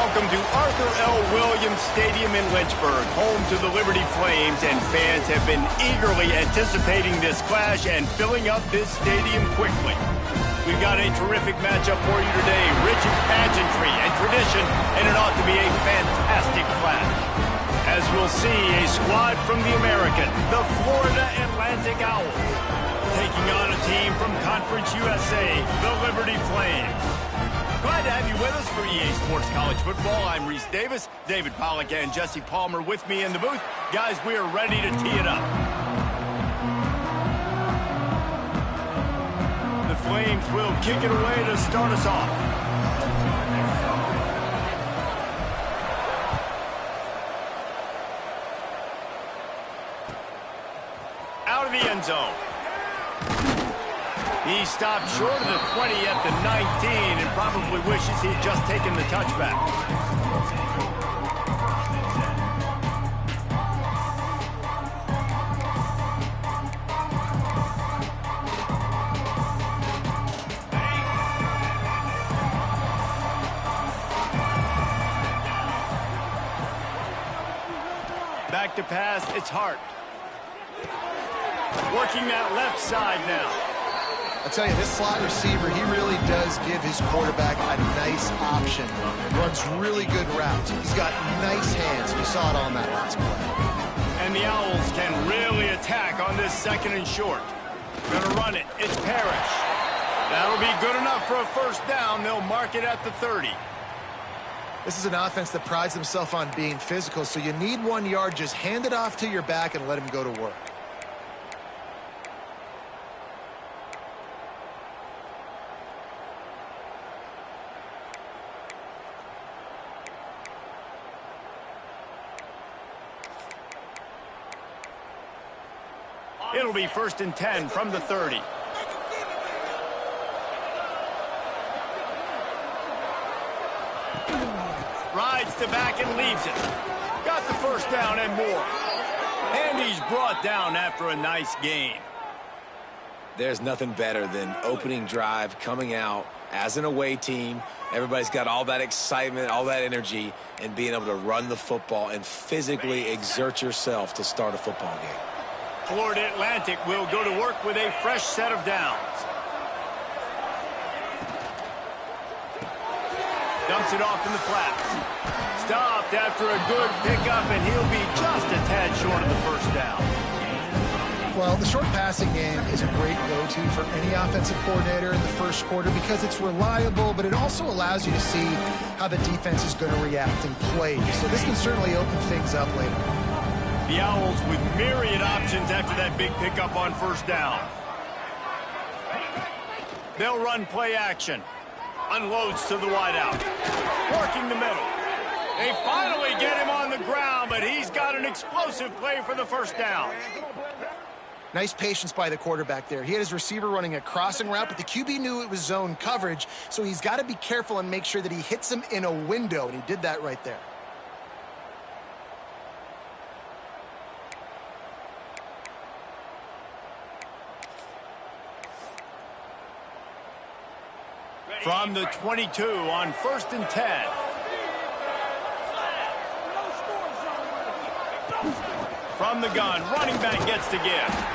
Welcome to Arthur L. Williams Stadium in Lynchburg, home to the Liberty Flames, and fans have been eagerly anticipating this clash and filling up this stadium quickly. We've got a terrific matchup for you today, rich in pageantry and tradition, and it ought to be a fantastic clash. As we'll see, a squad from the American, the Florida Atlantic Owls, taking on a team from Conference USA, the Liberty Flames. Glad to have you with us for EA Sports College Football. I'm Reese Davis, David Pollack, and Jesse Palmer with me in the booth. Guys, we are ready to tee it up. The Flames will kick it away to start us off. Out of the end zone. He stopped short of the 20 at the 19 and probably wishes he'd just taken the touchback. Back to pass, it's Hart. Working that left side now. I'll tell you, this slot receiver, he really does give his quarterback a nice option. Runs really good routes. He's got nice hands. You saw it on that last play. And the Owls can really attack on this second and short. Gonna run it. It's Parrish. That'll be good enough for a first down. They'll mark it at the 30. This is an offense that prides themselves on being physical, so you need 1 yard. Just hand it off to your back and let him go to work. It'll be 1st and 10 from the 30. Rides the back and leaves it. Got the first down and more. And he's brought down after a nice gain. There's nothing better than opening drive, coming out as an away team. Everybody's got all that excitement, all that energy, and being able to run the football and physically exert yourself to start a football game. Florida Atlantic will go to work with a fresh set of downs. Dumps it off in the flats. Stopped after a good pickup, and he'll be just a tad short of the first down. Well, the short passing game is a great go-to for any offensive coordinator in the first quarter because it's reliable, but it also allows you to see how the defense is going to react and play. So this can certainly open things up later. The Owls with myriad options after that big pickup on first down. They'll run play action. Unloads to the wideout. Working the middle. They finally get him on the ground, but he's got an explosive play for the first down. Nice patience by the quarterback there. He had his receiver running a crossing route, but the QB knew it was zone coverage, so he's got to be careful and make sure that he hits him in a window, and he did that right there. From the 22 on 1st and 10. From the gun, running back gets to give.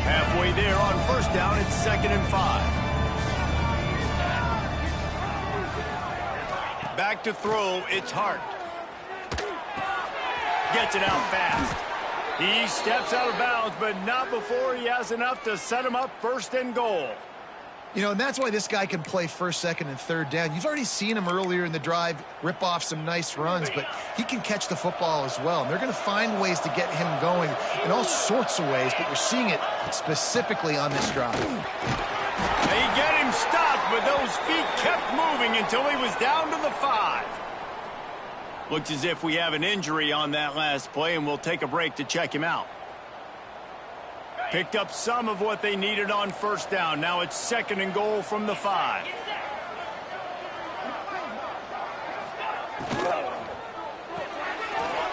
Halfway there on first down, it's 2nd and 5. Back to throw, it's Hart. Gets it out fast. He steps out of bounds, but not before he has enough to set him up 1st and goal. You know, and that's why this guy can play 1st, 2nd, and 3rd down. You've already seen him earlier in the drive rip off some nice runs, but he can catch the football as well. And they're going to find ways to get him going in all sorts of ways, but we're seeing it specifically on this drive. They get him stopped, but those feet kept moving until he was down to the 5. Looks as if we have an injury on that last play, and we'll take a break to check him out. Picked up some of what they needed on first down. Now it's 2nd and goal from the 5.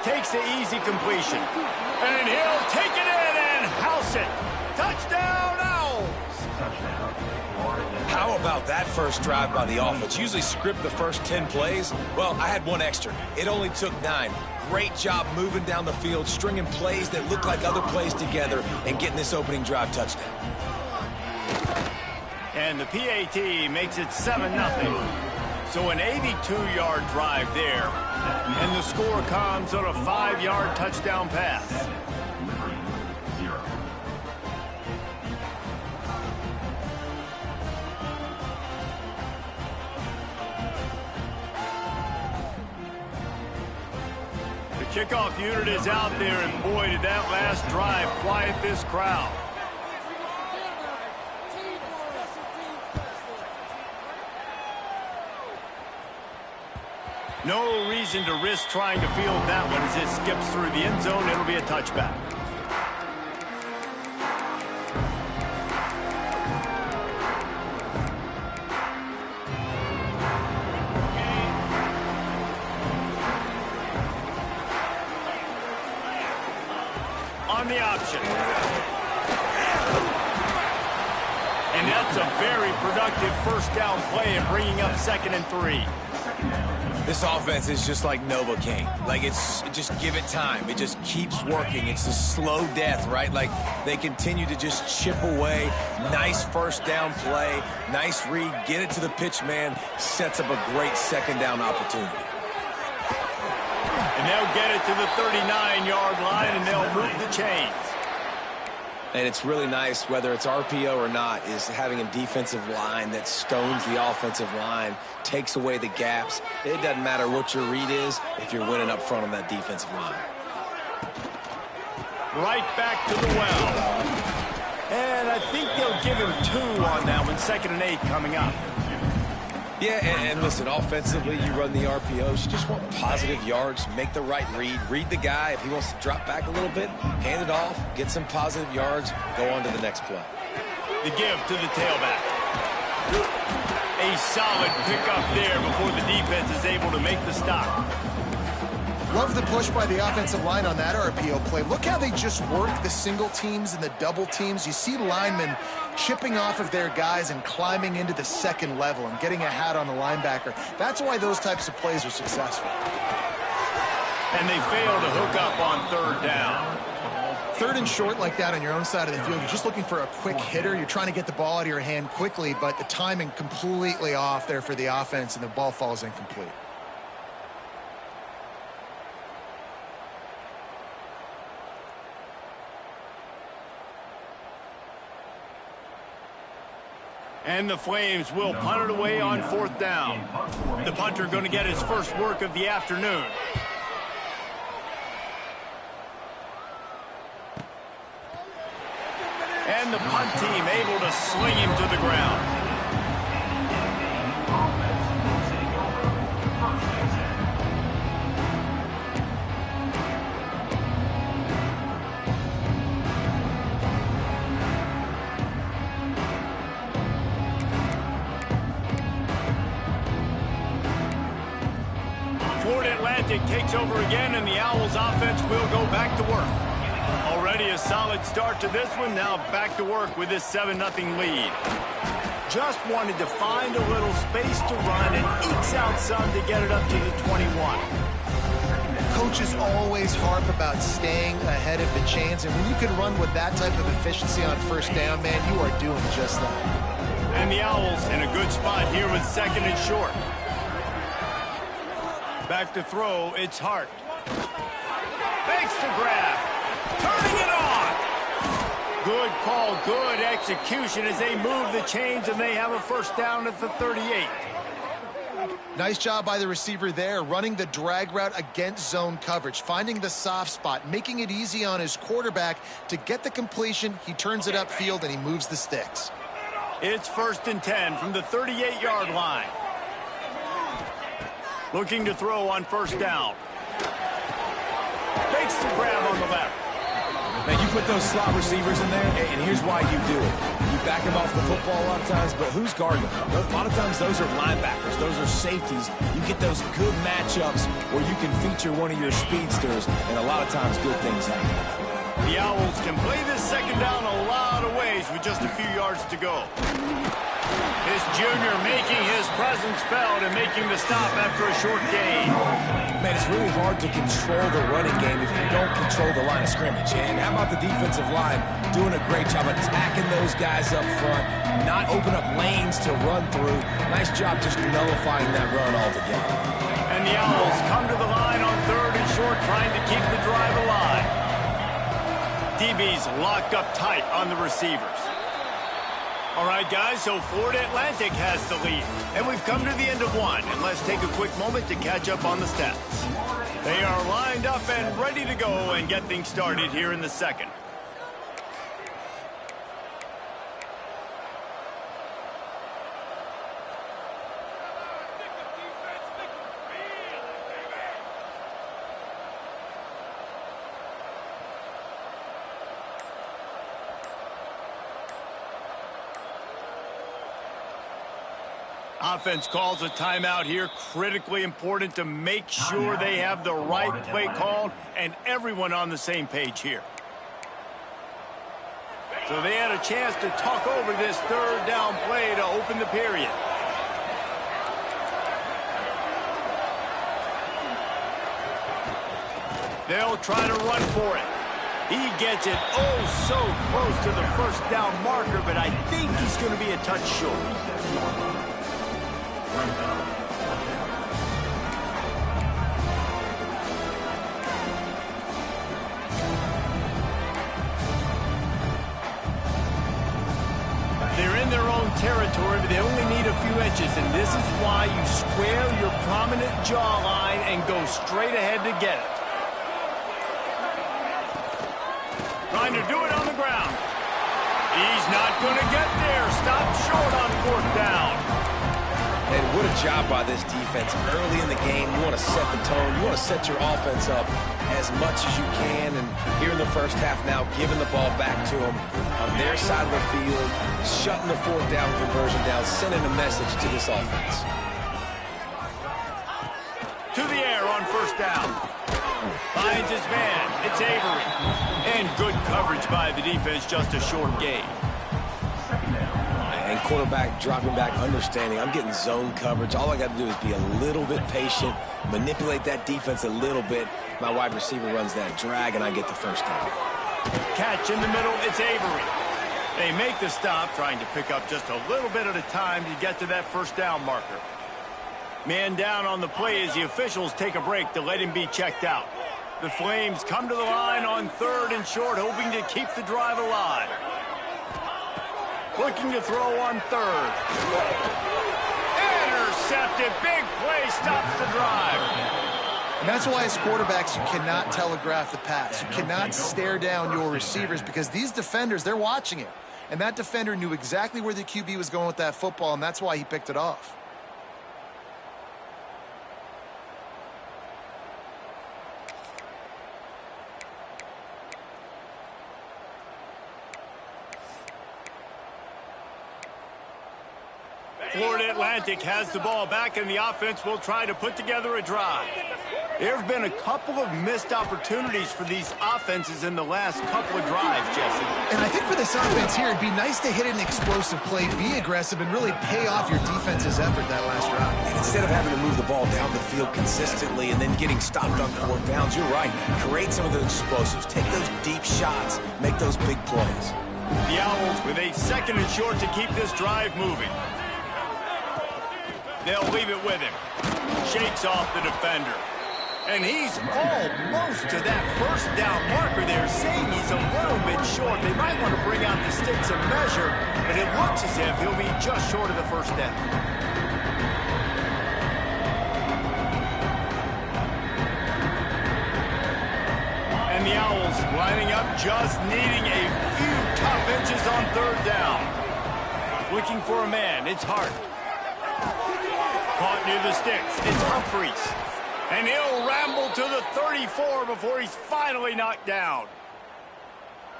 Takes the easy completion. And he'll take it in and house it. Touchdown, Owls! How about that first drive by the offense? Usually script the first 10 plays. Well, I had one extra. It only took 9. Great job moving down the field, stringing plays that look like other plays together, and getting this opening drive touchdown. And the PAT makes it 7-0. So an 82-yard drive there. And the score comes on a 5-yard touchdown pass. Kickoff unit is out there, and boy, did that last drive quiet this crowd. No reason to risk trying to field that one as it skips through the end zone. It'll be a touchback. On the option. And that's a very productive first down play and bringing up 2nd and 3. This offense is just like Novocaine. Like, just give it time. It just keeps working. It's a slow death, right? Like, they continue to just chip away. Nice first down play. Nice read. Get it to the pitch man. Sets up a great 2nd down opportunity. And they'll get it to the 39-yard line, and they'll move the chains. And it's really nice, whether it's RPO or not, is having a defensive line that stones the offensive line, takes away the gaps. It doesn't matter what your read is if you're winning up front on that defensive line. Right back to the well. And I think they'll give him 2 on that one. 2nd and 8 coming up. Yeah, and listen, offensively, you run the RPOs. You just want positive yards, make the right read the guy. If he wants to drop back a little bit, hand it off, get some positive yards, go on to the next play. The give to the tailback. A solid pickup there before the defense is able to make the stop. Love the push by the offensive line on that RPO play. Look how they just work the single teams and the double teams. You see linemen chipping off of their guys and climbing into the 2nd level and getting a hat on the linebacker. That's why those types of plays are successful. And they fail to hook up on 3rd down. 3rd and short like that on your own side of the field, you're just looking for a quick hitter. You're trying to get the ball out of your hand quickly, but the timing completely off there for the offense, and the ball falls incomplete. And the Flames will punt it away on 4th down. The punter going to get his first work of the afternoon. And the punt team able to sling him to the ground. Takes over again, and the Owls offense will go back to work. Already a solid start to this one. Now back to work with this 7-0 lead. Just wanted to find a little space to run and ekes out some to get it up to the 21. Coaches always harp about staying ahead of the chains, and when you can run with that type of efficiency on first down, man, you are doing just that. And the Owls in a good spot here with 2nd and short. Back to throw, it's Hart. Fakes to grab. Turning it on. Good call, good execution as they move the chains, and they have a first down at the 38. Nice job by the receiver there, running the drag route against zone coverage, finding the soft spot, making it easy on his quarterback to get the completion. He turns it upfield, and he moves the sticks. It's 1st and 10 from the 38-yard line. Looking to throw on first down. Fakes the grab on the left. Now, you put those slot receivers in there, and here's why you do it. You back them off the football a lot of times, but who's guarding them? A lot of times, those are linebackers. Those are safeties. You get those good matchups where you can feature one of your speedsters, and a lot of times, good things happen. The Owls can play this second down a lot of ways with just a few yards to go. This junior making his presence felt and making the stop after a short gain. Man, it's really hard to control the running game if you don't control the line of scrimmage. And how about the defensive line doing a great job attacking those guys up front, not open up lanes to run through. Nice job just nullifying that run altogether. And the Owls come to the line on 3rd and short, trying to keep the drive alive. DB's locked up tight on the receivers. All right, guys, so Florida Atlantic has the lead. And we've come to the end of one. And let's take a quick moment to catch up on the stats. They are lined up and ready to go and get things started here in the second. Offense calls a timeout here. Critically important to make sure they have the right play called and everyone on the same page here. So they had a chance to talk over this 3rd down play to open the period. They'll try to run for it. He gets it oh so close to the 1st down marker, but I think he's going to be a touch short. They're in their own territory, but they only need a few inches, and this is why you square your prominent jawline and go straight ahead to get it. Trying to do it on the ground. He's not going to get there. Stop short on 4th down. And what a job by this defense. Early in the game, you want to set the tone. You want to set your offense up as much as you can. And here in the first half now, giving the ball back to them on their side of the field, shutting the 4th down conversion down, sending a message to this offense. To the air on 1st down. Finds his man. It's Avery. And good coverage by the defense, just a short gain. And quarterback dropping back, understanding I'm getting zone coverage. All I got to do is be a little bit patient, manipulate that defense a little bit. My wide receiver runs that drag, and I get the 1st down. Catch in the middle, it's Avery. They make the stop, trying to pick up just a little bit at a time to get to that 1st down marker. Man down on the play as the officials take a break to let him be checked out. The Flames come to the line on 3rd and short, hoping to keep the drive alive. Looking to throw on 3rd. Intercepted. Big play stops the drive. And that's why as quarterbacks, you cannot telegraph the pass. You cannot stare down your receivers because these defenders, they're watching it. And that defender knew exactly where the QB was going with that football, and that's why he picked it off. Florida Atlantic has the ball back, and the offense will try to put together a drive. There have been a couple of missed opportunities for these offenses in the last couple of drives, Jesse. And I think for this offense here, it'd be nice to hit an explosive play, be aggressive, and really pay off your defense's effort that last drive. And instead of having to move the ball down the field consistently and then getting stopped on 4th downs, you're right. Create some of those explosives. Take those deep shots. Make those big plays. The Owls with a 2nd and short to keep this drive moving. They'll leave it with him. Shakes off the defender. And he's almost to that 1st down marker there, saying he's a little bit short. They might want to bring out the sticks and measure, but it looks as if he'll be just short of the 1st down. And the Owls lining up, just needing a few tough inches on 3rd down. Looking for a man, it's Hart. Caught near the sticks, it's Humphreys. And he'll ramble to the 34 before he's finally knocked down.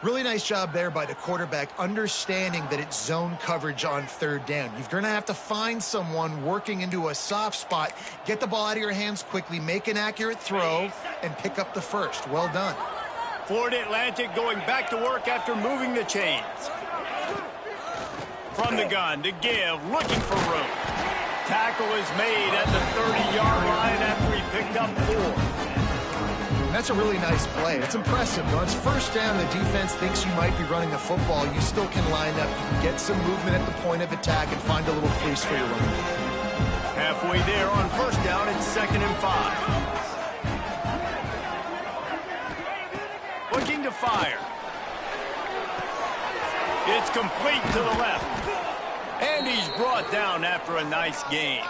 Really nice job there by the quarterback, understanding that it's zone coverage on third down. You're going to have to find someone working into a soft spot, get the ball out of your hands quickly, make an accurate throw, and pick up the first. Well done. Florida Atlantic going back to work after moving the chains. From the gun to give, looking for room. Tackle is made at the 30-yard line after he picked up 4. That's a really nice play. It's impressive. When it's first down, the defense thinks you might be running the football. You still can line up. You can get some movement at the point of attack and find a little crease for your running. Halfway there on first down, it's 2nd and 5. Looking to fire. It's complete to the left. And he's brought down after a nice gain.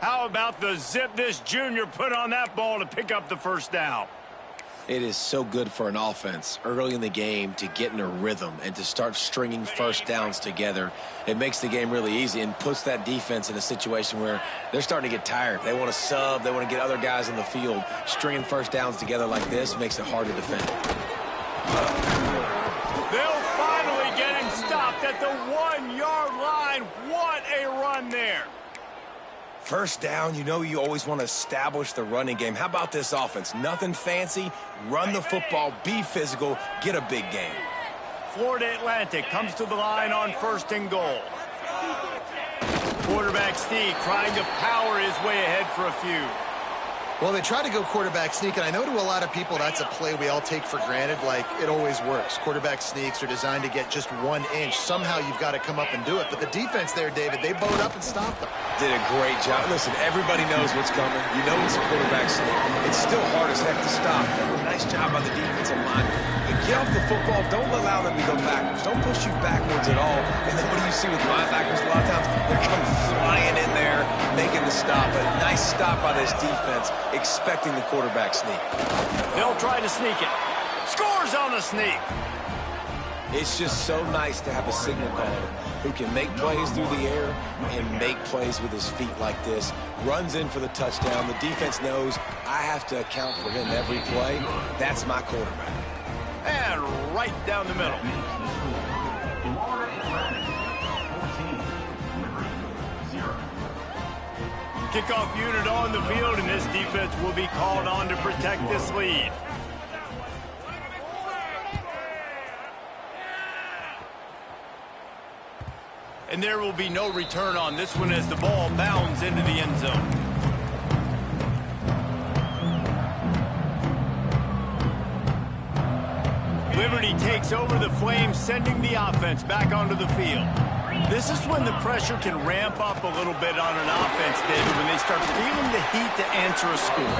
How about the zip this junior put on that ball to pick up the first down? It is so good for an offense early in the game to get in a rhythm and to start stringing first downs together. It makes the game really easy and puts that defense in a situation where they're starting to get tired. They want to sub. They want to get other guys in the field. Stringing first downs together like this makes it hard to defend. They'll finally get him stopped at the 1-yard line. What a run there. First down, you know you always want to establish the running game. How about this offense? Nothing fancy. Run the football, be physical, get a big game. Florida Atlantic comes to the line on 1st and goal. Quarterback sneak trying to power his way ahead for a few. Well, they try to go quarterback sneak, and I know to a lot of people that's a play we all take for granted, like it always works. Quarterback sneaks are designed to get just 1 inch. Somehow you've got to come up and do it. But the defense there, David, they bowed up and stopped them. Did a great job. Listen, everybody knows what's coming. You know it's a quarterback sneak. It's still hard as heck to stop. Nice job by the defensive line. But get off the football. Don't allow them to go backwards. Don't push you backwards at all. And then what do you see with linebackers a lot of times? They're coming flying in there, making the stop. A nice stop by this defense, expecting the quarterback sneak. They'll try to sneak it. Scores on the sneak. It's just so nice to have a signal caller who can make plays through the air and make plays with his feet like this. Runs in for the touchdown. The defense knows I have to account for him every play. That's my quarterback. And right down the middle. Kickoff unit on the field, and this defense will be called on to protect this lead. And there will be no return on this one as the ball bounds into the end zone. Liberty takes over the Flames, sending the offense back onto the field. This is when the pressure can ramp up a little bit on an offense, David, when they start feeling the heat to answer a score.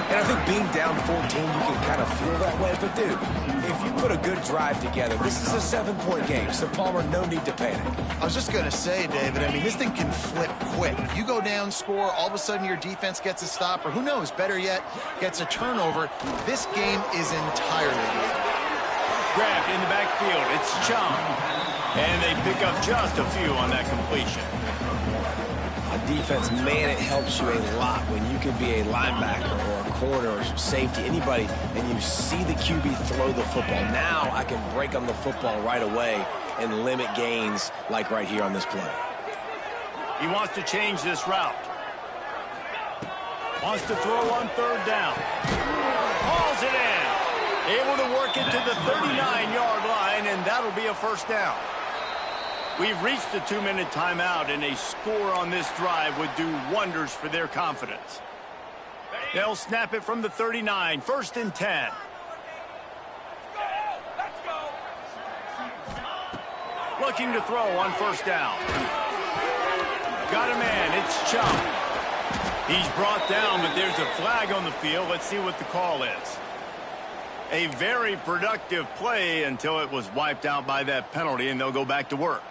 And I think being down 14, you can kind of feel that way. But, dude, if you put a good drive together, this is a 7-point game. So, Palmer, no need to panic. I was just going to say, David, I mean, this thing can flip quick. You go down, score, all of a sudden your defense gets a stop, or who knows, better yet, gets a turnover. This game is entirely different. Grabbed in the backfield. It's Chum. And they pick up just a few on that completion. On defense, man, it helps you a lot when you can be a linebacker or a corner or safety, anybody, and you see the QB throw the football. Now I can break on the football right away and limit gains like right here on this play. He wants to change this route. Wants to throw on 3rd down. Hauls it in. Able to work it to the 39-yard line, and that'll be a first down. We've reached the 2-minute timeout, and a score on this drive would do wonders for their confidence. They'll snap it from the 39, 1st and 10. Looking to throw on 1st down. Got a man, it's Chum. He's brought down, but there's a flag on the field. Let's see what the call is. A very productive play until it was wiped out by that penalty, and they'll go back to work.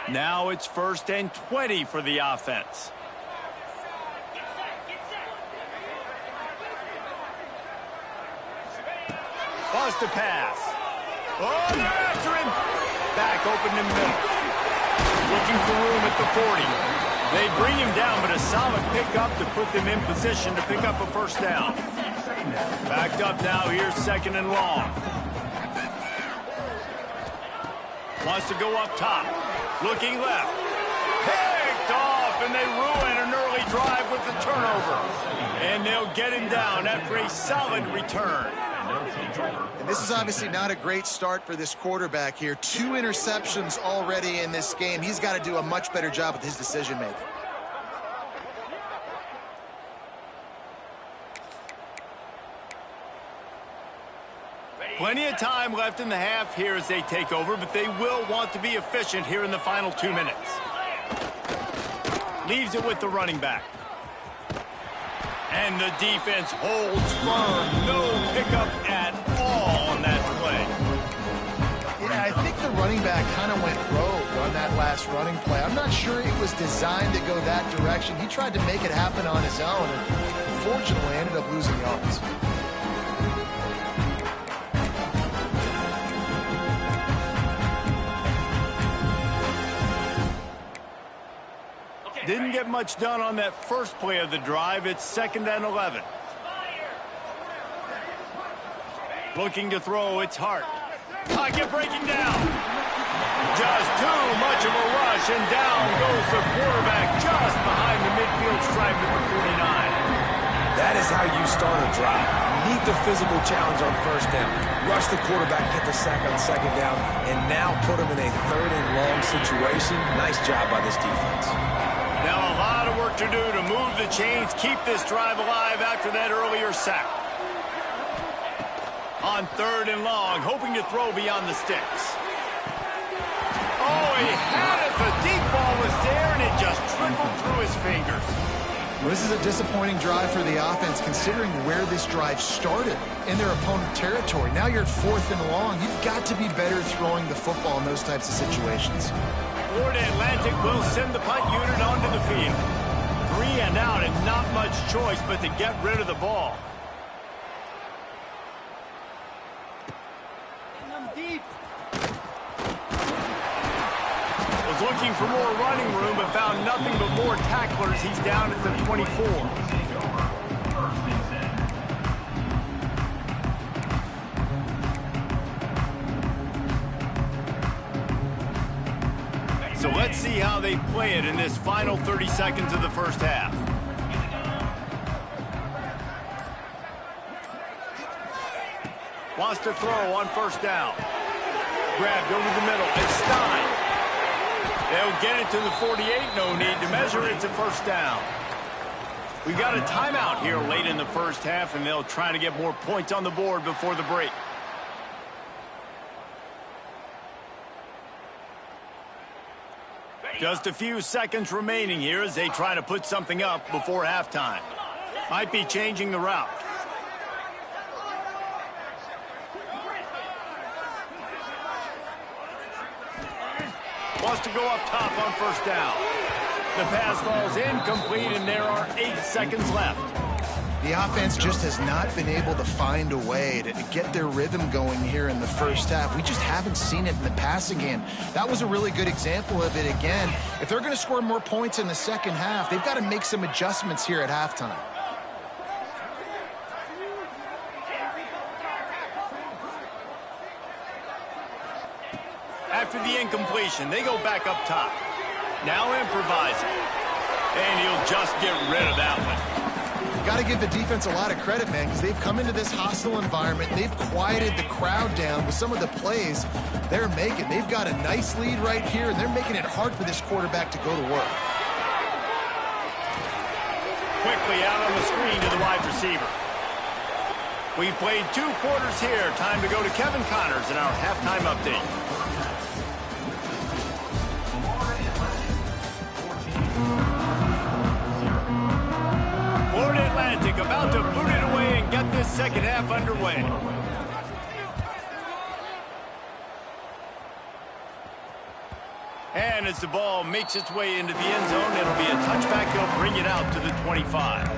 Now it's 1st and 20 for the offense. Bust a pass. Oh, they're after him. Back open in the middle. Looking for room at the 40. They bring him down, but a solid pickup to put them in position to pick up a first down. Backed up now, here's 2nd and long. Wants to go up top. Looking left. Picked off, and they ruin an early drive with the turnover. And they'll get him down after a solid return. And this is obviously not a great start for this quarterback here. 2 interceptions already in this game. He's got to do a much better job with his decision-making. Plenty of time left in the half here as they take over, but they will want to be efficient here in the final 2 minutes. Leaves it with the running back. And the defense holds firm. No pickup at all on that play. Yeah, I think the running back kind of went rogue on that last running play. I'm not sure it was designed to go that direction. He tried to make it happen on his own, and fortunately ended up losing yards. Didn't get much done on that first play of the drive. It's 2nd and 11. Looking to throw, it's Hart. Pocket breaking down. Just too much of a rush, and down goes the quarterback just behind the midfield stripe at the 49. That is how you start a drive. Meet the physical challenge on 1st down. Rush the quarterback, get the sack on 2nd down, and now put him in a 3rd and long situation. Nice job by this defense. Now a lot of work to do to move the chains, keep this drive alive after that earlier sack. On 3rd and long, hoping to throw beyond the sticks. Oh, he had it. The deep ball was there, and it just trickled through his fingers. Well, this is a disappointing drive for the offense, considering where this drive started in their opponent territory. Now you're at 4th and long. You've got to be better throwing the football in those types of situations. Florida Atlantic will send the punt unit onto the field. 3 and out, and not much choice but to get rid of the ball. Was looking for more running room, but found nothing but more tacklers. He's down at the 24. So let's see how they play it in this final 30 seconds of the first half. Wants to throw on 1st down. Grabbed over the middle. It's Stein. They'll get it to the 48. No need to measure. It's a 1st down. We've got a timeout here late in the first half, and they'll try to get more points on the board before the break. Just a few seconds remaining here as they try to put something up before halftime. Might be changing the route. Wants to go up top on 1st down. The pass falls incomplete, and there are 8 seconds left. The offense just has not been able to find a way to get their rhythm going here in the first half. We just haven't seen it in the passing game. That was a really good example of it again. If they're going to score more points in the second half, they've got to make some adjustments here at halftime. After the incompletion, they go back up top. Now improvising. And he'll just get rid of that one. Got to give the defense a lot of credit, man, because they've come into this hostile environment. They've quieted the crowd down with some of the plays they're making. They've got a nice lead right here, and they're making it hard for this quarterback to go to work. Quickly out on the screen to the wide receiver. We've played 2 quarters here. Time to go to Kevin Connors in our halftime update. Florida Atlantic about to boot it away and get this second half underway. And as the ball makes its way into the end zone, it'll be a touchback. They'll bring it out to the 25.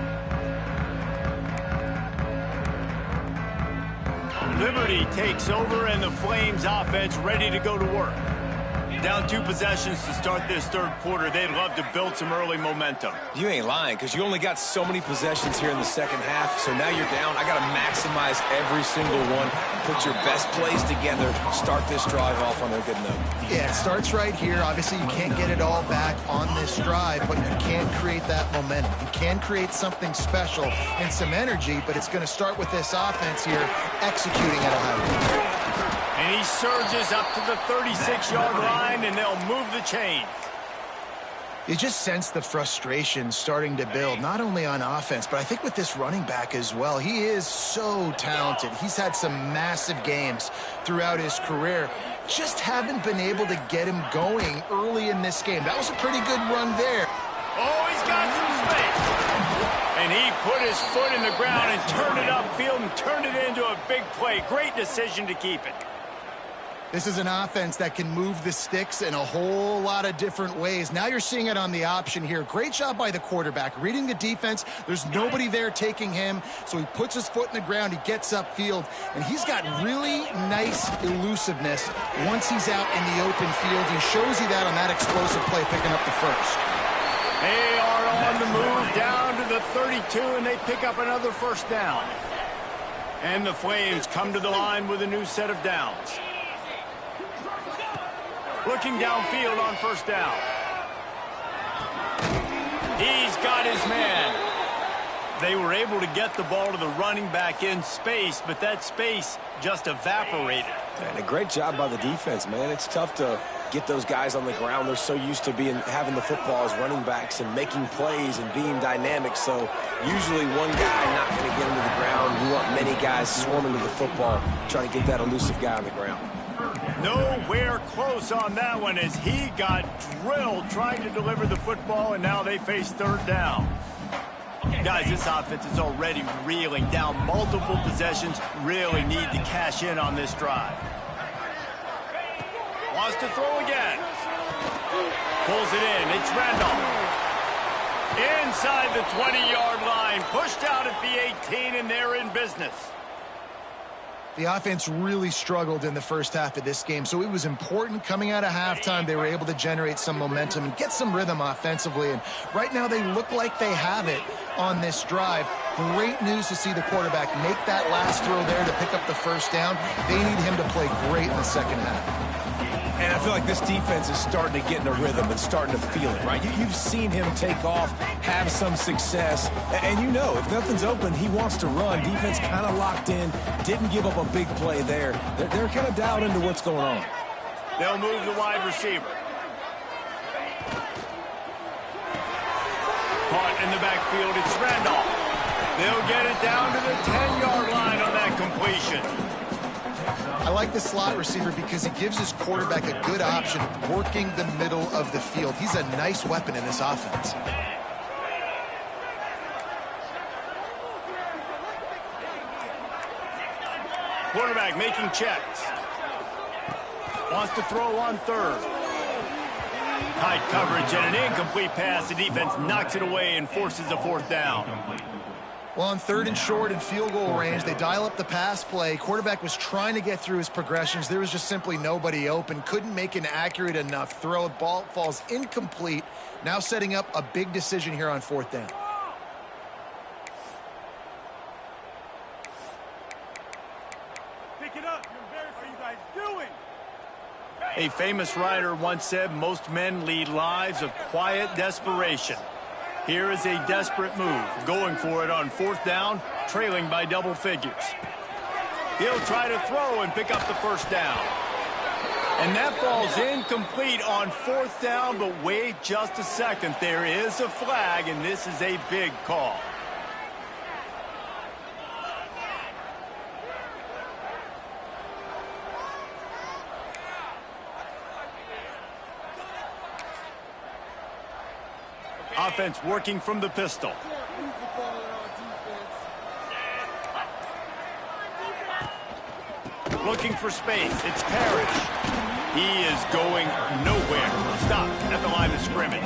Liberty takes over, and the Flames offense ready to go to work. Down 2 possessions to start this third quarter. They'd love to build some early momentum. You ain't lying, because you only got so many possessions here in the second half, so now you're down. I got to maximize every single one, put your best plays together, start this drive off on a good note. Yeah, it starts right here. Obviously, you can't get it all back on this drive, but you can create that momentum. You can create something special and some energy, but it's going to start with this offense here executing at a high level. And he surges up to the 36-yard line, and they'll move the chain. You just sense the frustration starting to build, not only on offense, but I think with this running back as well. He is so talented. He's had some massive games throughout his career. Just haven't been able to get him going early in this game. That was a pretty good run there. Oh, he's got some space. And he put his foot in the ground and turned it upfield and turned it into a big play. Great decision to keep it. This is an offense that can move the sticks in a whole lot of different ways. Now you're seeing it on the option here. Great job by the quarterback. Reading the defense, there's nobody there taking him, so he puts his foot in the ground, he gets upfield, and he's got really nice elusiveness once he's out in the open field. He shows you that on that explosive play, picking up the first. They are on the move down to the 32, and they pick up another first down. And the Flames come to the line with a new set of downs. Looking downfield on first down. He's got his man. They were able to get the ball to the running back in space, but that space just evaporated. And a great job by the defense, man. It's tough to get those guys on the ground. They're so used to having the football as running backs and making plays and being dynamic. So usually one guy not going to get him to the ground. You want many guys swarming to the football, trying to get that elusive guy on the ground. Nowhere close on that one as he got drilled trying to deliver the football, and now they face third down. Guys, this offense is already reeling down multiple possessions. Really need to cash in on this drive. Wants to throw again. Pulls it in. It's Randolph. Inside the 20-yard line. Pushed out at the 18, and they're in business. The offense really struggled in the first half of this game, so it was important coming out of halftime. They were able to generate some momentum and get some rhythm offensively, and right now they look like they have it on this drive. Great news to see the quarterback make that last throw there to pick up the first down. They need him to play great in the second half. And I feel like this defense is starting to get in a rhythm and starting to feel it, right? You've seen him take off, have some success, and you know if nothing's open, he wants to run. Defense kind of locked in, didn't give up a big play there. They're kind of dialed into what's going on. They'll move the wide receiver. Caught in the backfield, it's Randolph. They'll get it down to the 10-yard line on that completion. I like the slot receiver because he gives his quarterback a good option working the middle of the field. He's a nice weapon in this offense. Quarterback making checks. Wants to throw on third. Tight coverage and an incomplete pass. The defense knocks it away and forces a fourth down. Well, on third and short and field goal range, they dial up the pass play. Quarterback was trying to get through his progressions. There was just simply nobody open. Couldn't make an accurate enough throw. Ball falls incomplete. Now setting up a big decision here on fourth down. Pick it up. You're embarrassing you guys doing. A famous writer once said, most men lead lives of quiet desperation. Here is a desperate move, going for it on fourth down, trailing by double figures. He'll try to throw and pick up the first down. And that falls incomplete on fourth down, but wait just a second. There is a flag, and this is a big call. Offense working from the pistol. Looking for space. It's Parrish. He is going nowhere. Stop at the line of scrimmage.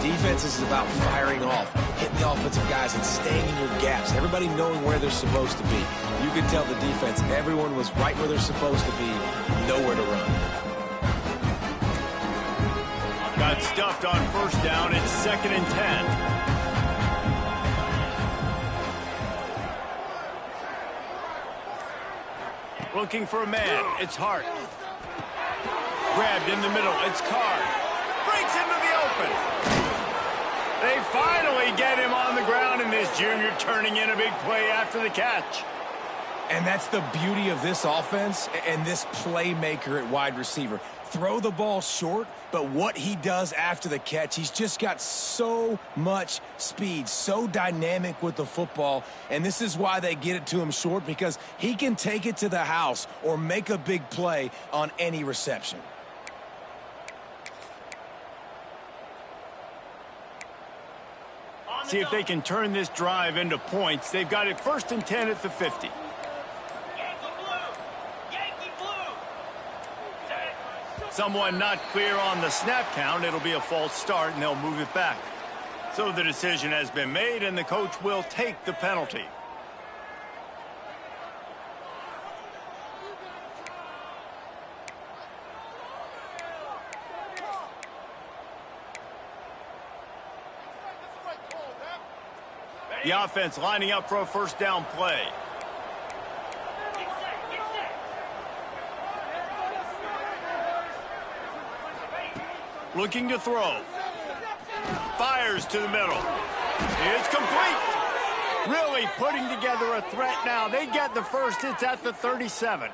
Defense is about firing off, hitting the offensive guys and staying in your gaps. Everybody knowing where they're supposed to be. You can tell the defense, everyone was right where they're supposed to be, nowhere to run. Got stuffed on first down. It's 2nd and 10. Looking for a man. It's Hart. Grabbed in the middle. It's Card. Breaks into the open. They finally get him on the ground, and this junior turning in a big play after the catch. And that's the beauty of this offense and this playmaker at wide receiver. Throw the ball short, but what he does after the catch, he's just got so much speed, so dynamic with the football, and this is why they get it to him short, because he can take it to the house or make a big play on any reception. See if they can turn this drive into points. They've got it 1st and 10 at the 50. Someone not clear on the snap count. It'll be a false start, and they'll move it back. So the decision has been made, and the coach will take the penalty. The offense lining up for a first down play. Looking to throw. Fires to the middle. It's complete. Really putting together a threat now. They get the first. It's at the 37.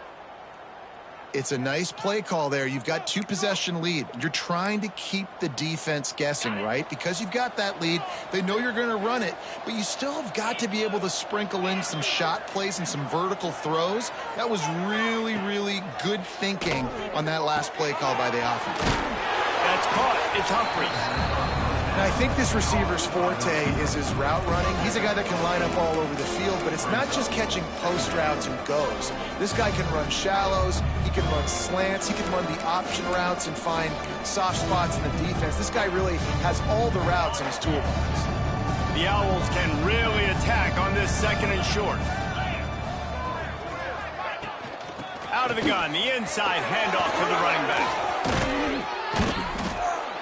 It's a nice play call there. You've got 2-possession lead. You're trying to keep the defense guessing, right? Because you've got that lead. They know you're going to run it, but you still have got to be able to sprinkle in some shot plays and some vertical throws. That was really, really good thinking on that last play call by the offense. That's caught. It's Humphries. And I think this receiver's forte is his route running. He's a guy that can line up all over the field, but it's not just catching post routes and goes. This guy can run shallows, he can run slants, he can run the option routes and find soft spots in the defense. This guy really has all the routes in his toolbox. The Owls can really attack on this 2nd and short. Out of the gun, the inside handoff to the running back.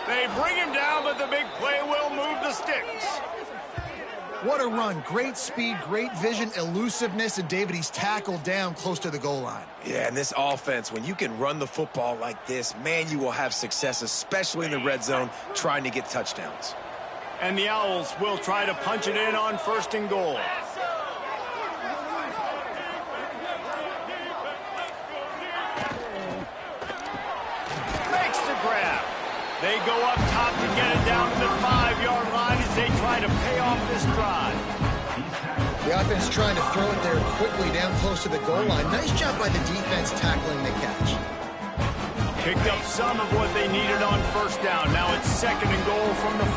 They bring him down, but the big play will move the sticks. What a run. Great speed, great vision, elusiveness, and David, he's tackled down close to the goal line. Yeah, and this offense, when you can run the football like this, man, you will have success, especially in the red zone, trying to get touchdowns. And the Owls will try to punch it in on 1st and goal. Makes the grab. They go up top to get it down to the 5-yard line as they try to pay off this drive. The offense trying to throw it there quickly down close to the goal line. Nice job by the defense tackling the catch. Picked up some of what they needed on first down. Now it's 2nd and goal from the 5.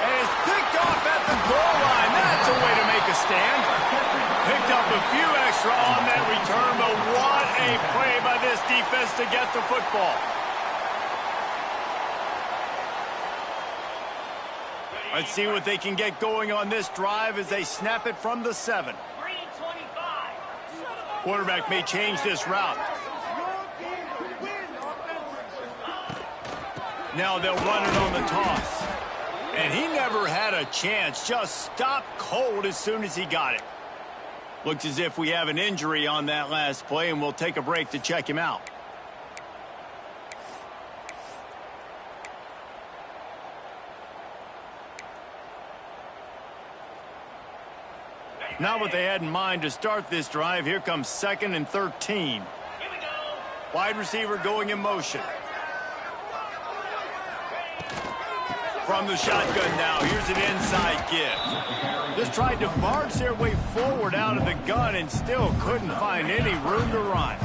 And it's picked off at the goal line. That's a way to make a stand. Picked up a few extra on that return, but what a play by this defense to get the football. Let's see what they can get going on this drive as they snap it from the 7. Quarterback may change this route. Now they'll run it on the toss. And he never had a chance. Just stopped cold as soon as he got it. Looks as if we have an injury on that last play, and we'll take a break to check him out. Not what they had in mind to start this drive. Here comes 2nd and 13. Wide receiver going in motion. From the shotgun now, here's an inside give. Just tried to barge their way forward out of the gun and still couldn't find any room to run.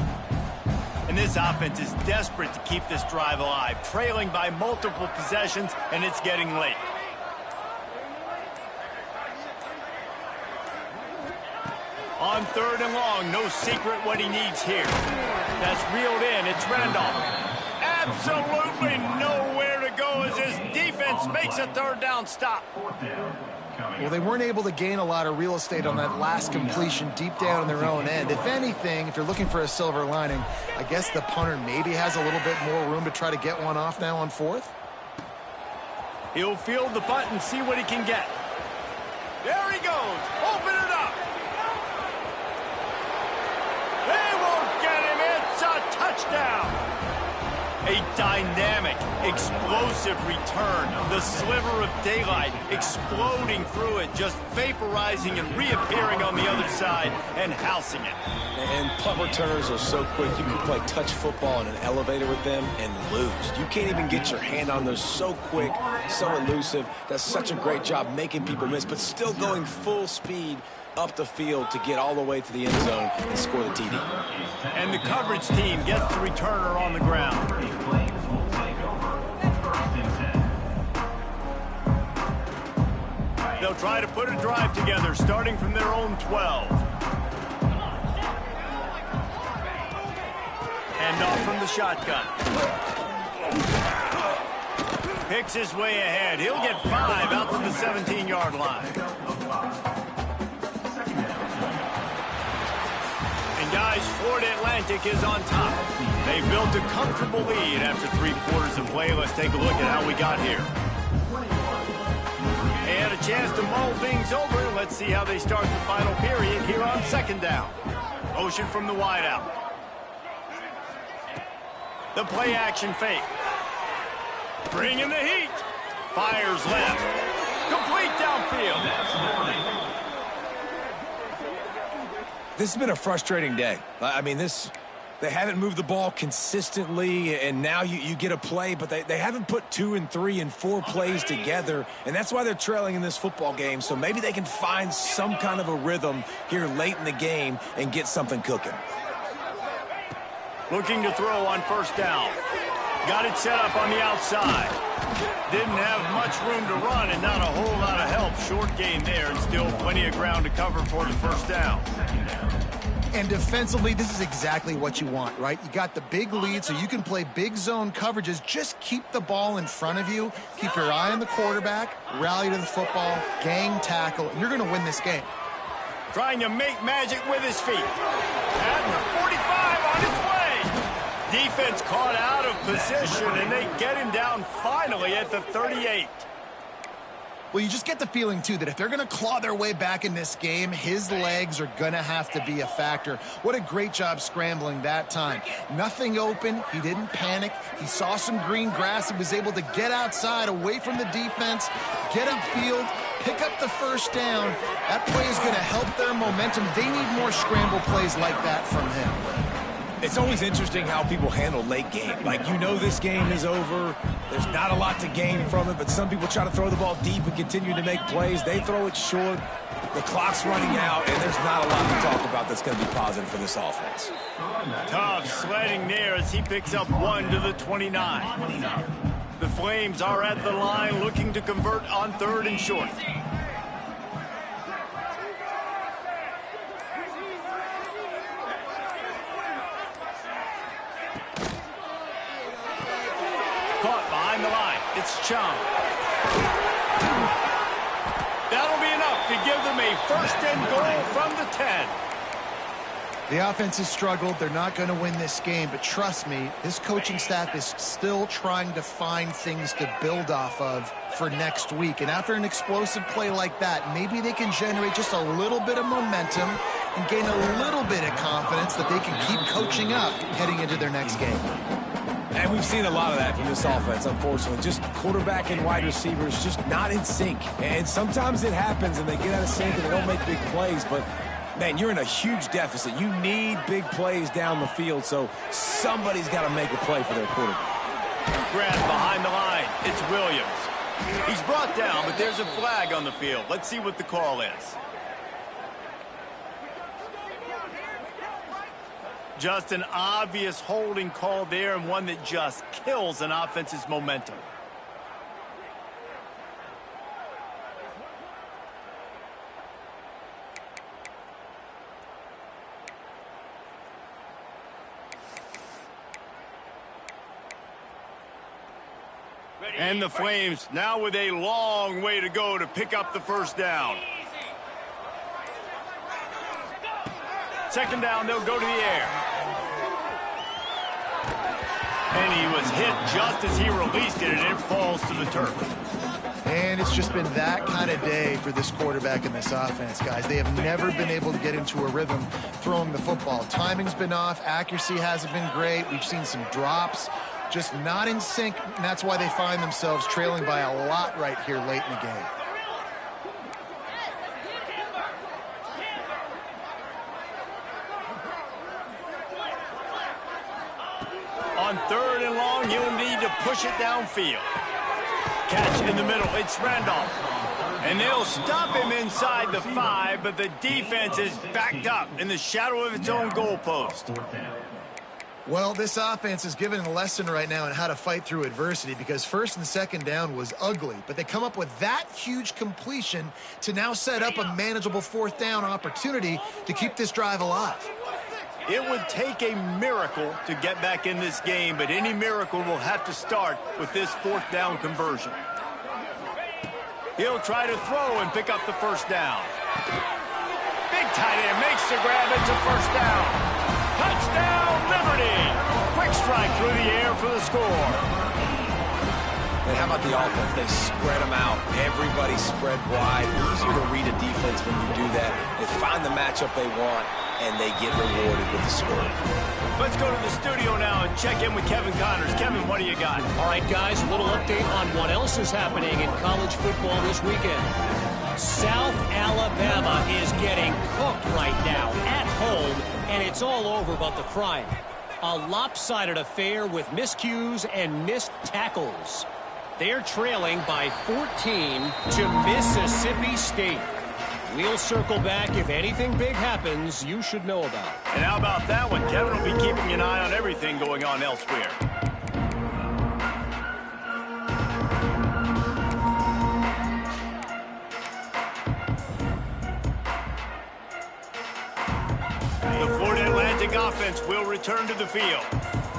And this offense is desperate to keep this drive alive, trailing by multiple possessions, and it's getting late. On 3rd and long, no secret what he needs here. That's reeled in. It's Randolph. Absolutely nowhere to go as his defense goes. Makes a third down stop. Well, they weren't able to gain a lot of real estate on that last completion deep down in their own end. If anything, if you're looking for a silver lining, I guess the punter maybe has a little bit more room to try to get one off now on fourth. He'll field the punt and see what he can get. There he goes. Open it up. They won't get him. It's a touchdown. A dynamic, explosive return. The sliver of daylight exploding through it, just vaporizing and reappearing on the other side and housing it. And punt returners are so quick. You can play touch football in an elevator with them and lose. You can't even get your hand on those. So quick, so elusive. Does such a great job making people miss, but still going full speed up the field to get all the way to the end zone and score the TD. And the coverage team gets the returner on the ground. They'll try to put a drive together, starting from their own 12. Hand off from the shotgun. Picks his way ahead. He'll get 5 out to the 17-yard line. Guys, Florida Atlantic is on top. They built a comfortable lead after 3 quarters of play. Let's take a look at how we got here. And a chance to mull things over. Let's see how they start the final period here on second down. Motion from the wideout. The play action fake. Bringing the heat. Fires left. Complete downfield. This has been a frustrating day. I mean, they haven't moved the ball consistently, and now you get a play, but they haven't put 2 and 3 and 4 plays together, and that's why they're trailing in this football game. So maybe they can find some kind of a rhythm here late in the game and get something cooking. Looking to throw on first down. Got it set up on the outside. Didn't have much room to run and not a whole lot of help. Short gain there and still plenty of ground to cover for the first down. And defensively, this is exactly what you want, right? You got the big lead, so you can play big zone coverages. Just keep the ball in front of you. Keep your eye on the quarterback. Rally to the football. Gang tackle. And you're going to win this game. Trying to make magic with his feet. At the 45 on his way. Defense caught out of position, and they get him down finally at the 38. Well, you just get the feeling, too, that if they're going to claw their way back in this game, his legs are going to have to be a factor. What a great job scrambling that time. Nothing open. He didn't panic. He saw some green grass. He was able to get outside, away from the defense, get upfield, pick up the first down. That play is going to help their momentum. They need more scramble plays like that from him. It's always interesting how people handle late game. Like, you know this game is over. There's not a lot to gain from it, but some people try to throw the ball deep and continue to make plays. They throw it short. The clock's running out, and there's not a lot to talk about that's going to be positive for this offense. Tough sledding there as he picks up 1 to the 29. The Flames are at the line looking to convert on 3rd and short. Caught behind the line. It's Chung. That'll be enough to give them a 1st and goal from the 10. The offense has struggled. They're not going to win this game, but trust me, this coaching staff is still trying to find things to build off of for next week. And after an explosive play like that, maybe they can generate just a little bit of momentum and gain a little bit of confidence that they can keep coaching up heading into their next game. And we've seen a lot of that from this offense, unfortunately. Just quarterback and wide receivers just not in sync. And sometimes it happens and they get out of sync and they don't make big plays. But, man, you're in a huge deficit. You need big plays down the field, so somebody's got to make a play for their quarterback. Grab behind the line. It's Williams. He's brought down, but there's a flag on the field. Let's see what the call is. Just an obvious holding call there, and one that just kills an offense's momentum. And the Flames now with a long way to go to pick up the first down. Second down, they'll go to the air. And he was hit just as he released it, and it falls to the turf. And it's just been that kind of day for this quarterback and this offense, guys. They have never been able to get into a rhythm throwing the football. Timing's been off. Accuracy hasn't been great. We've seen some drops. Just not in sync, and that's why they find themselves trailing by a lot right here late in the game. On third and long, you'll need to push it downfield. Catch in the middle, it's Randolph. And they'll stop him inside the 5, but the defense is backed up in the shadow of its own goalpost. Well, this offense is given a lesson right now on how to fight through adversity, because first and second down was ugly, but they come up with that huge completion to now set up a manageable fourth down opportunity to keep this drive alive. It would take a miracle to get back in this game, but any miracle will have to start with this fourth down conversion. He'll try to throw and pick up the first down. Big tight end makes the grab. It's a first down. Touchdown, Liberty! Quick strike through the air for the score. And how about the offense? They spread them out. Everybody spread wide. Easier to read a defense when you do that. They find the matchup they want, and they get rewarded with the score. Let's go to the studio now and check in with Kevin Connors. Kevin, what do you got? All right, guys, a little update on what else is happening in college football this weekend. South Alabama is getting cooked right now at home, and it's all over but the crying. A lopsided affair with miscues and missed tackles. They're trailing by 14 to Mississippi State. We'll circle back if anything big happens you should know about. And how about that one? Kevin will be keeping an eye on everything going on elsewhere. The Florida Atlantic offense will return to the field.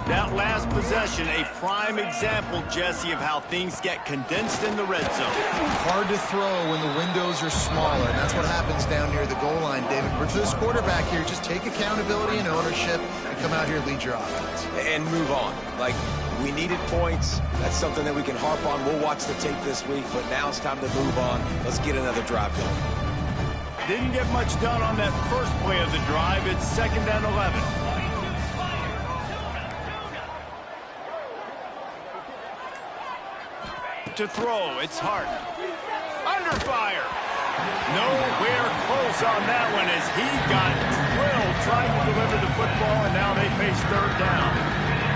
That last possession, a prime example, Jesse, of how things get condensed in the red zone. Hard to throw when the windows are smaller, and that's what happens down near the goal line, David. But for this quarterback here, just take accountability and ownership and come out here and lead your offense. And move on. Like, we needed points. That's something that we can harp on. We'll watch the tape this week, but now it's time to move on. Let's get another drive going. Didn't get much done on that first play of the drive. It's 2nd and 11. To throw, it's Hart. Under fire. Nowhere close on that one as he got drilled trying to deliver the football, and now they face third down.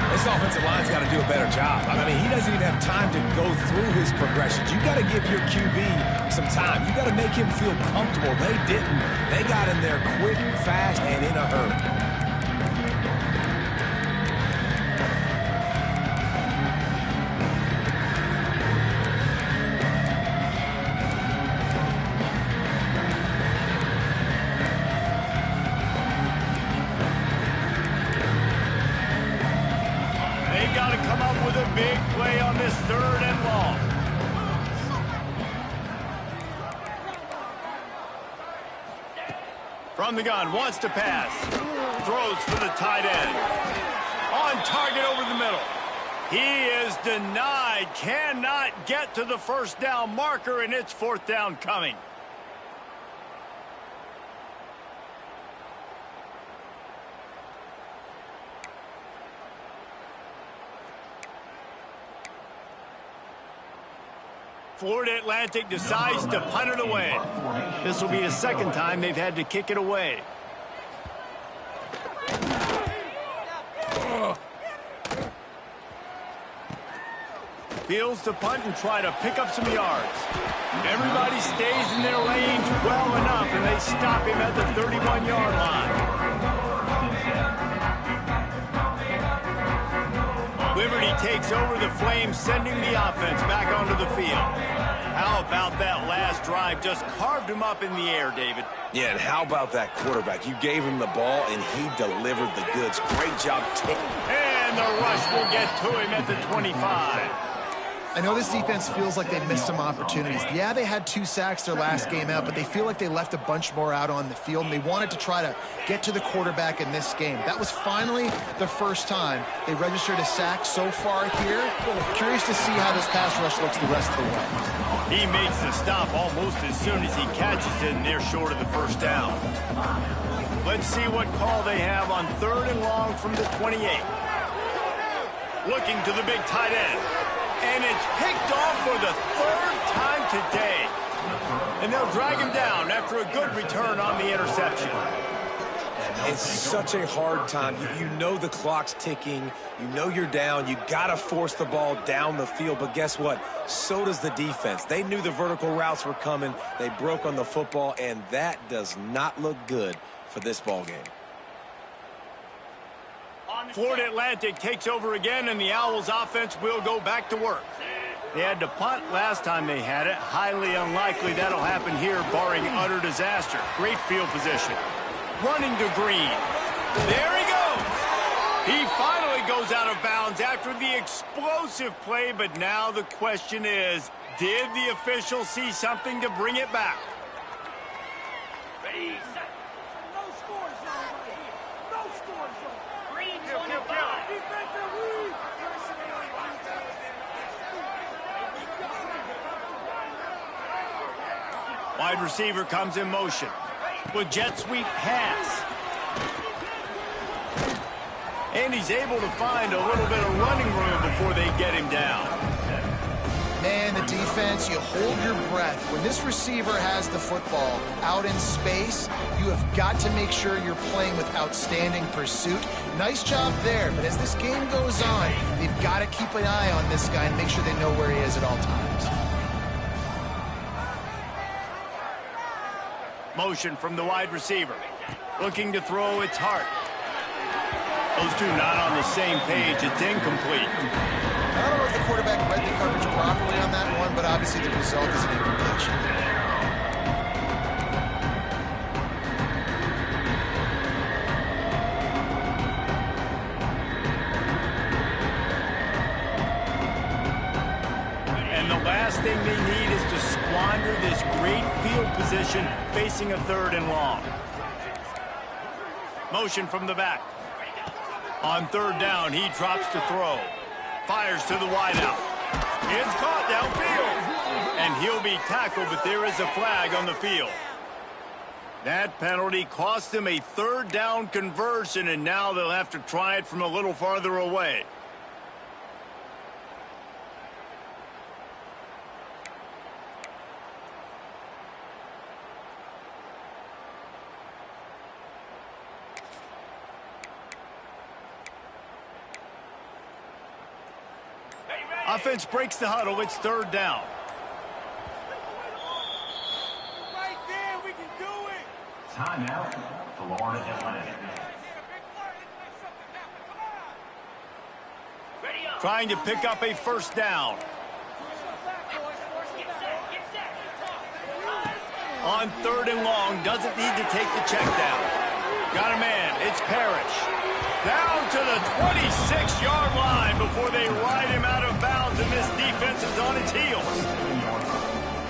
This offensive line's got to do a better job. I mean, he doesn't even have time to go through his progressions. You got to give your QB some time. You got to make him feel comfortable. They didn't. They got in there quick, fast, and in a hurry. Big play on this 3rd and long. From the gun, wants to pass. Throws for the tight end. On target over the middle. He is denied. Cannot get to the first down marker, and it's 4th down coming. Florida Atlantic decides to punt it away. This will be the 2nd time they've had to kick it away. Fields to punt and try to pick up some yards. Everybody stays in their lanes well enough, and they stop him at the 31-yard line. Liberty takes over the Flames, sending the offense back onto the field. How about that last drive? Just carved him up in the air, David. Yeah, and how about that quarterback? You gave him the ball, and he delivered the goods. Great job taking. And the rush will get to him at the 25. I know this defense feels like they missed some opportunities. Yeah, they had 2 sacks their last game out, but they feel like they left a bunch more out on the field, and they wanted to try to get to the quarterback in this game. That was finally the first time they registered a sack so far here. Curious to see how this pass rush looks the rest of the way. He makes the stop almost as soon as he catches it, and they're short of the first down. Let's see what call they have on 3rd and long from the 28. Looking to the big tight end. And it's picked off for the 3rd time today. And they'll drag him down after a good return on the interception. It's such a hard time. You know the clock's ticking. You know you're down. You got to force the ball down the field. But guess what? So does the defense. They knew the vertical routes were coming. They broke on the football, and that does not look good for this ball game. Florida Atlantic takes over again, and the Owls offense will go back to work. They had to punt last time they had it. Highly unlikely that'll happen here, barring utter disaster. Great field position. Running to Green. There he goes. He finally goes out of bounds after the explosive play, but now the question is, did the official see something to bring it back? Ready, set. No score zone right here. No score zone. Green's on the five. Wide receiver comes in motion with jet sweep pass. And he's able to find a little bit of running room before they get him down. Man, the defense, you hold your breath. When this receiver has the football out in space, you have got to make sure you're playing with outstanding pursuit. Nice job there, but as this game goes on, they've got to keep an eye on this guy and make sure they know where he is at all times. Motion from the wide receiver. Looking to throw, it's Hart. Those two not on the same page. It's incomplete. I don't know if the quarterback read the coverage properly on that one, but obviously the result is an incompletion. And the last thing they need is to squander this great field position facing a 3rd and long. Motion from the back. On 3rd down, he drops to throw. Fires to the wideout. It's caught downfield. And he'll be tackled, but there is a flag on the field. That penalty cost them a 3rd down conversion, and now they'll have to try it from a little farther away. Offense breaks the huddle. It's 3rd down. Right there, we can do it. Timeout, Florida Atlantic. Trying to pick up a 1st down. On 3rd and long, doesn't need to take the check down. Got a man. It's Parrish. Down to the 26-yard line before they ride him out of bounds, and this defense is on its heels.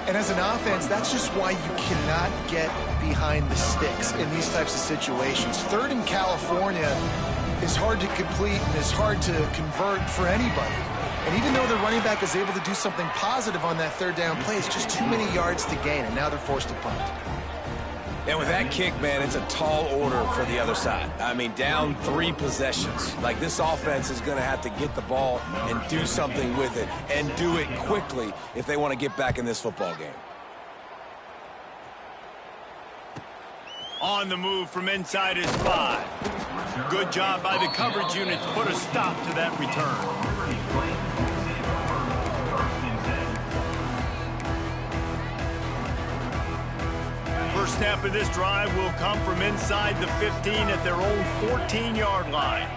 And as an offense, that's just why you cannot get behind the sticks in these types of situations. 3rd in California is hard to complete and is hard to convert for anybody. And even though the running back is able to do something positive on that 3rd down play, it's just too many yards to gain, and now they're forced to punt. And with that kick, man, it's a tall order for the other side. I mean, down 3 possessions. Like, this offense is going to have to get the ball and do something with it, and do it quickly if they want to get back in this football game. On the move from inside his 5. Good job by the coverage unit to put a stop to that return. First snap of this drive will come from inside the 15 at their own 14-yard line.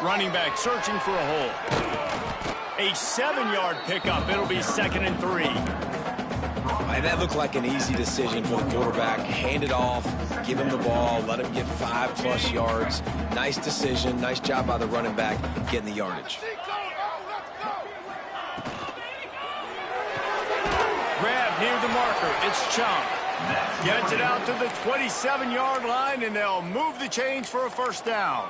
Running back searching for a hole. A 7-yard pickup. It'll be 2nd and 3. And that looked like an easy decision for the quarterback. Hand it off, give him the ball, let him get 5+ yards. Nice decision. Nice job by the running back getting the yardage. Grab near the marker. It's Chunk. Gets it out to the 27-yard line, and they'll move the chains for a first down.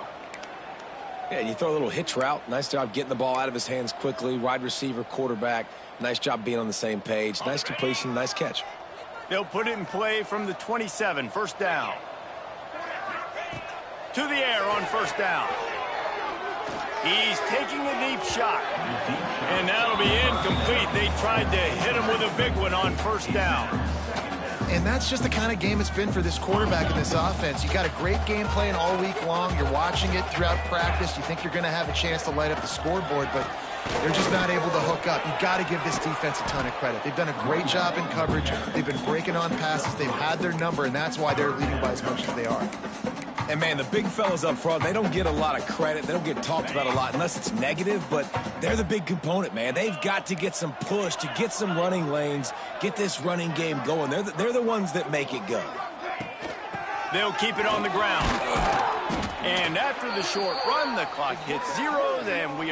Yeah, you throw a little hitch route. Nice job getting the ball out of his hands quickly. Wide receiver, quarterback. Nice job being on the same page. Nice completion, nice catch. They'll put it in play from the 27, first down. To the air on first down. He's taking a deep shot. And that'll be incomplete. They tried to hit him with a big one on first down. And that's just the kind of game it's been for this quarterback in this offense. You got a great game plan all week long. You're watching it throughout practice. You think you're going to have a chance to light up the scoreboard, but they're just not able to hook up. You've got to give this defense a ton of credit. They've done a great job in coverage. They've been breaking on passes. They've had their number, and that's why they're leading by as much as they are. And, man, the big fellas up front, they don't get a lot of credit. They don't get talked about a lot unless it's negative, but they're the big component, man. They've got to get some push, to get some running lanes, get this running game going. They're the ones that make it go. They'll keep it on the ground. And after the short run, the clock hits zeros, and we